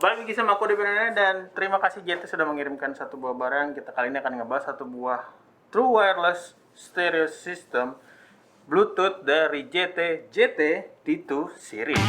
Balik lagi sama aku Debrina dan terima kasih JT sudah mengirimkan satu buah barang. Kita kali ini akan ngebahas satu buah True Wireless Stereo System Bluetooth dari JT T2 series.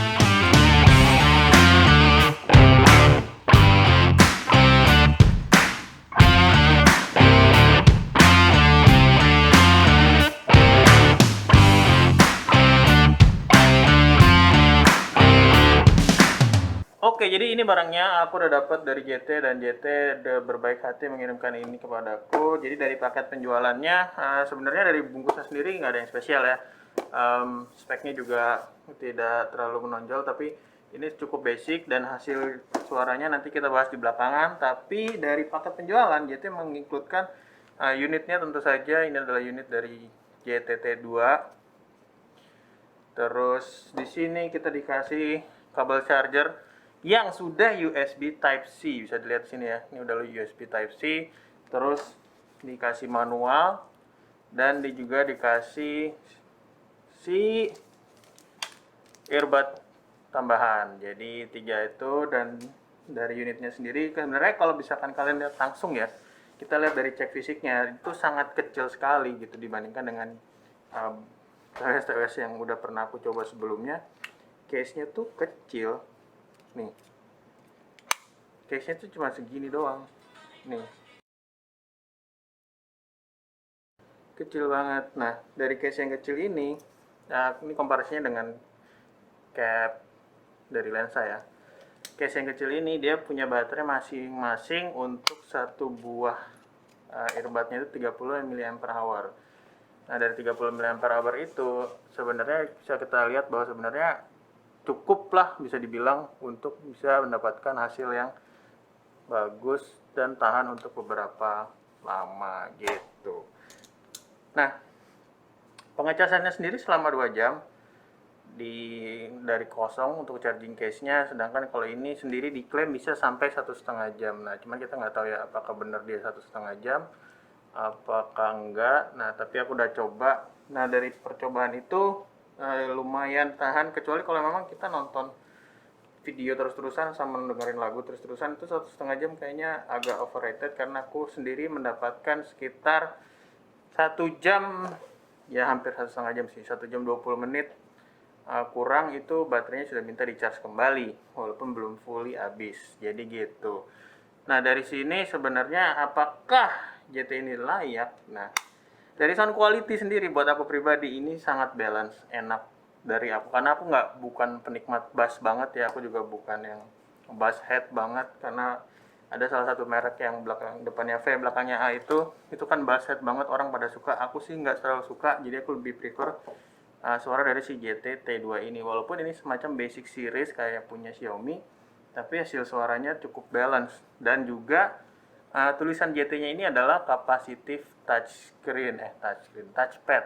Oke, jadi ini barangnya aku udah dapat dari JT dan JT udah berbaik hati mengirimkan ini kepadaku. Jadi dari paket penjualannya, sebenarnya dari bungkusnya sendiri nggak ada yang spesial ya. Speknya juga tidak terlalu menonjol, tapi ini cukup basic dan hasil suaranya nanti kita bahas di belakangan. Tapi dari paket penjualan JT menginkludkan unitnya tentu saja ini adalah unit dari JTT2. Terus di sini kita dikasih kabel charger yang sudah USB Type C, bisa dilihat sini ya. Ini udah USB Type C. Terus dikasih manual dan juga dikasih si earbud tambahan. Jadi 3 itu, dan dari unitnya sendiri sebenarnya kalau misalkan kalian lihat langsung ya, kita lihat dari cek fisiknya itu sangat kecil sekali gitu dibandingkan dengan TWS yang udah pernah aku coba sebelumnya. Case-nya tuh kecil. Nih. Case-nya tuh cuma segini doang. Nih. Kecil banget. Nah, dari case yang kecil ini, nah ini komparasinya dengan cap dari lensa ya. Case yang kecil ini dia punya baterai masing-masing untuk satu buah earbudnya itu 30 mAh. Nah, dari 30 mAh itu sebenarnya bisa kita lihat bahwa sebenarnya cukup lah bisa dibilang untuk bisa mendapatkan hasil yang bagus dan tahan untuk beberapa lama gitu. Nah, pengecasannya sendiri selama 2 jam dari kosong untuk charging case-nya, sedangkan kalau ini sendiri diklaim bisa sampai 1,5 jam. Nah, cuman kita nggak tahu ya apakah benar dia 1,5 jam, apakah enggak. Nah, tapi aku udah coba. Nah, dari percobaan itu lumayan tahan, kecuali kalau memang kita nonton video terus-terusan sama dengerin lagu terus-terusan, itu 1,5 jam kayaknya agak overrated, karena aku sendiri mendapatkan sekitar 1 jam, ya hampir 1,5 jam sih, 1 jam 20 menit kurang itu baterainya sudah minta di charge kembali walaupun belum fully habis. Jadi gitu. Nah, dari sini sebenarnya apakah JT ini layak? Nah, dari sound quality sendiri buat aku pribadi ini sangat balance, enak dari aku, karena aku bukan penikmat bass banget ya, aku juga bukan yang bass head banget, karena ada salah satu merek yang belakang depannya V belakangnya A itu kan bass head banget, orang pada suka. Aku sih nggak terlalu suka, jadi aku lebih prefer suara dari si JT T2 ini. Walaupun ini semacam basic series kayak punya Xiaomi, tapi hasil suaranya cukup balance. Dan juga tulisan JT-nya ini adalah capacitive touchpad,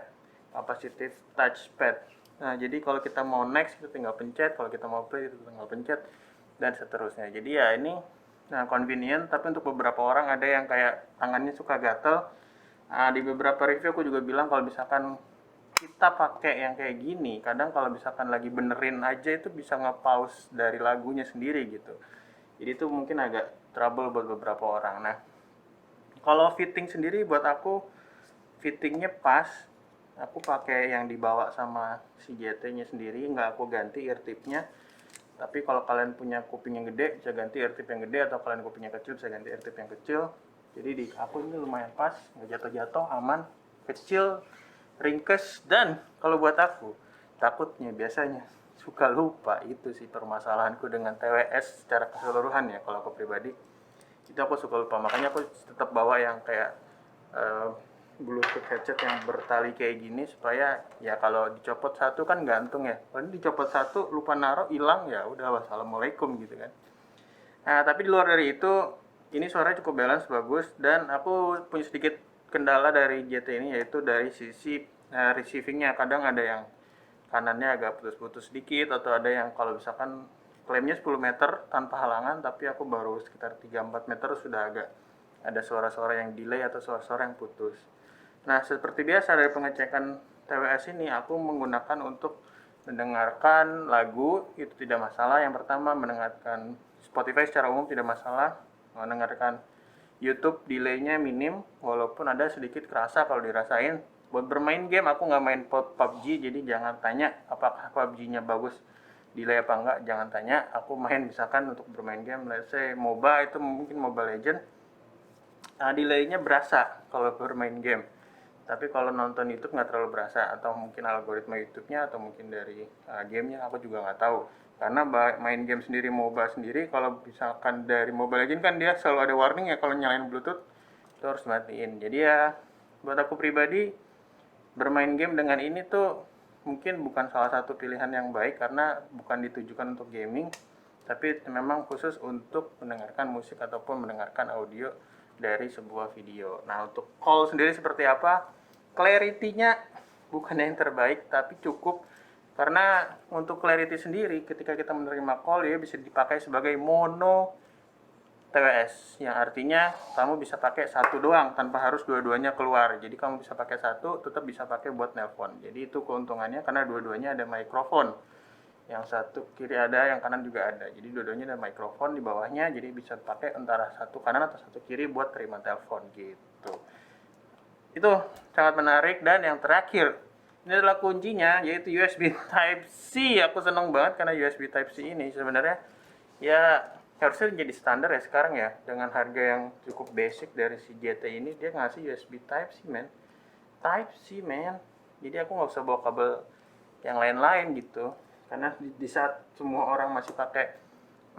capacitive touchpad. Nah, jadi kalau kita mau next kita tinggal pencet, kalau kita mau play kita tinggal pencet, dan seterusnya. Jadi ya ini convenient, tapi untuk beberapa orang ada yang kayak tangannya suka gatel. Di beberapa review aku juga bilang kalau misalkan kita pakai yang kayak gini, kadang kalau misalkan lagi benerin aja itu bisa nge-pause dari lagunya sendiri gitu. Jadi itu mungkin agak trouble buat beberapa orang. Nah, kalau fitting sendiri buat aku fittingnya pas. Aku pakai yang dibawa sama si JT-nya sendiri, nggak aku ganti ear tip-nya. Tapi kalau kalian punya kuping yang gede bisa ganti ear tip yang gede, atau kalian kupingnya kecil bisa ganti ear tip yang kecil. Jadi di aku ini lumayan pas, nggak jatuh-jatuh, aman, kecil, ringkes. Dan kalau buat aku takutnya biasanya suka lupa, itu sih permasalahanku dengan TWS secara keseluruhan ya. Kalau aku pribadi itu aku suka lupa, makanya aku tetap bawa yang kayak Bluetooth headset yang bertali kayak gini, supaya ya kalau dicopot satu kan gantung ya, kalau dicopot satu lupa naruh hilang, ya udah wassalamualaikum gitu kan. Nah, tapi di luar dari itu ini suaranya cukup balance, bagus. Dan aku punya sedikit kendala dari JT ini, yaitu dari sisi receivingnya. Kadang ada yang kanannya agak putus-putus sedikit, atau ada yang kalau misalkan klaimnya 10 meter tanpa halangan, tapi aku baru sekitar 3-4 meter sudah agak ada suara-suara yang delay atau suara-suara yang putus. Nah, seperti biasa dari pengecekan TWS ini aku menggunakan untuk mendengarkan lagu itu tidak masalah. Yang pertama, mendengarkan Spotify secara umum tidak masalah. Mendengarkan YouTube delaynya minim, walaupun ada sedikit kerasa kalau dirasain. Buat bermain game, aku nggak main PUBG, jadi jangan tanya apakah PUBG-nya bagus delay apa enggak, jangan tanya. Aku main misalkan untuk bermain game, let's say MOBA, itu mungkin Mobile Legend, delaynya berasa kalau bermain game. Tapi kalau nonton YouTube nggak terlalu berasa, atau mungkin algoritma YouTube-nya, atau mungkin dari gamenya, aku juga nggak tahu. Karena main game sendiri, MOBA sendiri, kalau misalkan dari Mobile Legends kan dia selalu ada warning ya kalau nyalain Bluetooth, itu harus matiin. Jadi ya, buat aku pribadi, bermain game dengan ini tuh mungkin bukan salah satu pilihan yang baik, karena bukan ditujukan untuk gaming, tapi memang khusus untuk mendengarkan musik ataupun mendengarkan audio dari sebuah video. Nah, untuk call sendiri seperti apa? Clarity-nya bukan yang terbaik, tapi cukup. Karena untuk clarity sendiri, ketika kita menerima call, ya bisa dipakai sebagai mono TWS, yang artinya kamu bisa pakai satu doang tanpa harus dua-duanya keluar. Jadi kamu bisa pakai satu, tetap bisa pakai buat nelpon. Jadi itu keuntungannya, karena dua-duanya ada mikrofon. Yang satu kiri ada, yang kanan juga ada. Jadi dua-duanya ada mikrofon di bawahnya, jadi bisa pakai antara satu kanan atau satu kiri buat terima telepon gitu. Itu sangat menarik. Dan yang terakhir, ini adalah kuncinya, yaitu USB Type-C. Aku seneng banget karena USB Type-C ini sebenarnya ya harusnya jadi standar ya sekarang ya, dengan harga yang cukup basic dari si GT ini. Dia ngasih USB Type-C man, Type-C man. Jadi aku nggak usah bawa kabel yang lain-lain gitu, karena di saat semua orang masih pakai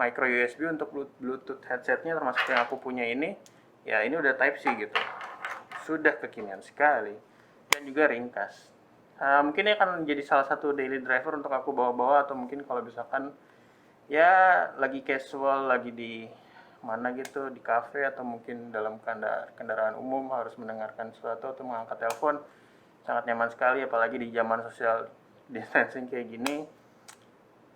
micro USB untuk Bluetooth headsetnya, termasuk yang aku punya ini, ya ini udah Type-C gitu. Sudah kekinian sekali dan juga ringkas. Mungkin ini akan menjadi salah satu daily driver untuk aku bawa-bawa, atau mungkin kalau misalkan ya lagi casual, lagi di mana gitu, di cafe, atau mungkin dalam kendaraan umum harus mendengarkan sesuatu atau mengangkat telepon, sangat nyaman sekali, apalagi di zaman social distancing kayak gini.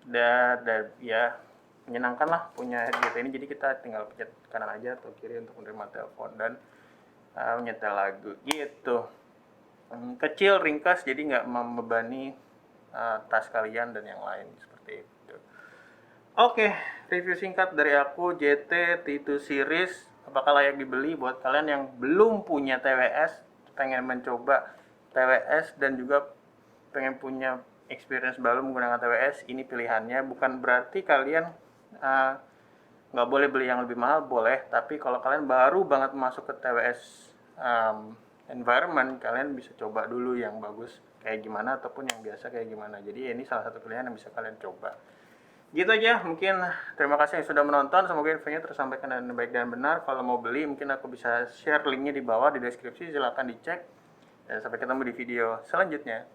Dan ya menyenangkan lah punya headset ini. Jadi kita tinggal pencet kanan aja atau kiri untuk menerima telepon dan menyetel lagu gitu. Kecil, ringkas, jadi nggak membebani tas kalian dan yang lain seperti itu. Oke, review singkat dari aku JT T2 Series. Apakah layak dibeli buat kalian yang belum punya TWS, pengen mencoba TWS, dan juga pengen punya experience baru menggunakan TWS? Ini pilihannya. Bukan berarti kalian nggak boleh beli yang lebih mahal, boleh. Tapi kalau kalian baru banget masuk ke TWS environment, kalian bisa coba dulu yang bagus kayak gimana, ataupun yang biasa kayak gimana. Jadi ini salah satu pilihan yang bisa kalian coba. Gitu aja, mungkin terima kasih yang sudah menonton. Semoga infonya tersampaikan dengan baik dan benar. Kalau mau beli, mungkin aku bisa share linknya di bawah di deskripsi, silahkan dicek. Dan sampai ketemu di video selanjutnya.